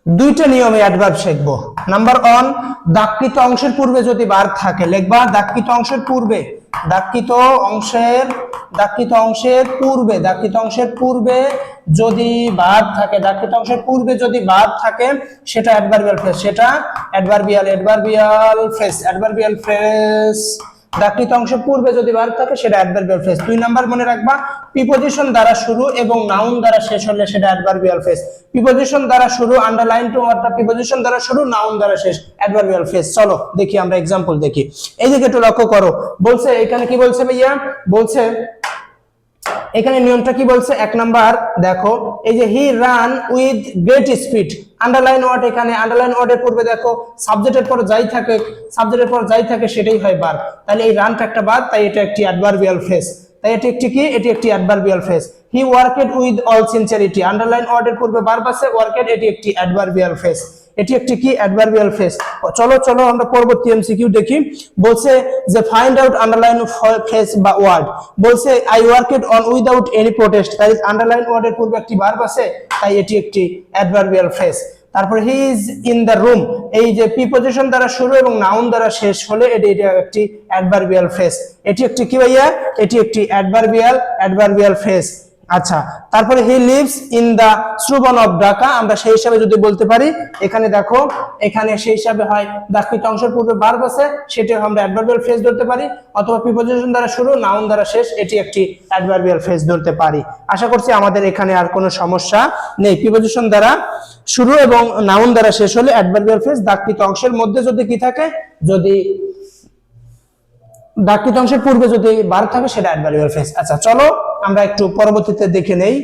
দুইটা নিয়মে অ্যাডভার্ব শিখবো। নাম্বার 1, দাগকৃত অংশের পূর্বে যদি ভার্ব থাকে লিখবা দাগকৃত অংশের পূর্বে, দাগকৃত অংশের পূর্বে যদি ভার্ব থাকে, দাগকৃত অংশের পূর্বে যদি ভার্ব থাকে সেটা অ্যাডভার্বিয়াল ফ্রেজ, সেটা অ্যাডভার্বিয়াল ফ্রেজ। দাগকৃত অংশের পূর্বে যদি ভার্ব থাকে সেটা অ্যাডভার্বিয়াল ফ্রেজ। 2 নাম্বার মনে রাখবা, প্রিপজিশন দ্বারা শুরু এবং নাউন দ্বারা শেষ হলে সেটা অ্যাডভার্বিয়াল ফ্রেজ। প্রিপজিশন দ্বারা শুরু, আন্ডারলাইন টু অর্থাৎ প্রিপজিশন দ্বারা শুরু, নাউন দ্বারা শেষ, অ্যাডভার্বিয়াল ফ্রেজ। চলো দেখি আমরা एग्जांपल দেখি। এই দিকে একটু লক্ষ্য করো, বলছে এখানে কি বলছে ভাইয়া, বলছে এখানে নিয়মটা কি বলছে। 1 নাম্বার দেখো, এই যে he ran with great speed, underline word, এখানে আন্ডারলাইন ওয়ার্ডের পূর্বে দেখো সাবজেক্টের পর যাই থাকে সেটাই হয় ভার্ব, তাহলে এই রানটা একটা ভার্ব, তাই এটা একটি অ্যাডভার্বিয়াল ফ্রেজ। তাই এটি একটি কি, এটি একটি adverbial phrase. He worked with all sincerity, underline ওয়ার্ডের পূর্বে ভার্ব আছে, ওয়ার্কড, এটি একটি অ্যাডভার্বিয়াল ফ্রেজ, এটি একটি কি অ্যাডভার্বিয়াল ফ্রেজ। চলো আমরা পরবর্তী এমসিকিউ দেখি। বলছে যে ফাইন্ড আউট আন্ডারলাইন ফ্রেজ বা ওয়ার্ড, বলছে I worked on without any protest, তাই আন্ডারলাইন ওয়ার্ডের পূর্বে একটি ভার্ব আছে, তাই এটি একটি অ্যাডভার্বিয়াল ফ্রেজ। তারপর he is in the room, এই যে প্রিপজিশন দ্বারা শুরু এবং নাউন দ্বারা শেষ হলে এটি একটি অ্যাডভার্বিয়াল ফ্রেজ, এটি একটি কি ভাইয়া, এটি একটি অ্যাডভার্বিয়াল ফ্রেজ। আচ্ছা, তারপরে হি লিভস ইন দা সুবর্ণ অফ ঢাকা, আমরা সেই হিসাবে যদি বলতে পারি, এখানে দেখো এখানে সেই হিসাবে হয় দাগকৃত অংশের পূর্বে ভার্ব আছে, সেটা আমরা অ্যাডভার্বিয়াল ফ্রেজ ধরতে পারি, অথবা প্রিপজিশন দ্বারা শুরু, নাউন দ্বারা শেষ, এটি একটি অ্যাডভার্বিয়াল ফ্রেজ ধরতে পারি। আশা করছি আমাদের এখানে আর কোনো সমস্যা নেই। প্রিপজিশন দ্বারা শুরু এবং নাউন দ্বারা শেষ হলে অ্যাডভার্বিয়াল ফ্রেজ, দাগকৃত অংশের মধ্যে যদি কি থাকে, যদি দাগকৃত অংশের পূর্বে যদি ভার্ব থাকে সেটা অ্যাডভার্বিয়াল ফ্রেজ। আচ্ছা চলো আমরা একটু পরবর্তীতে দেখে নেই।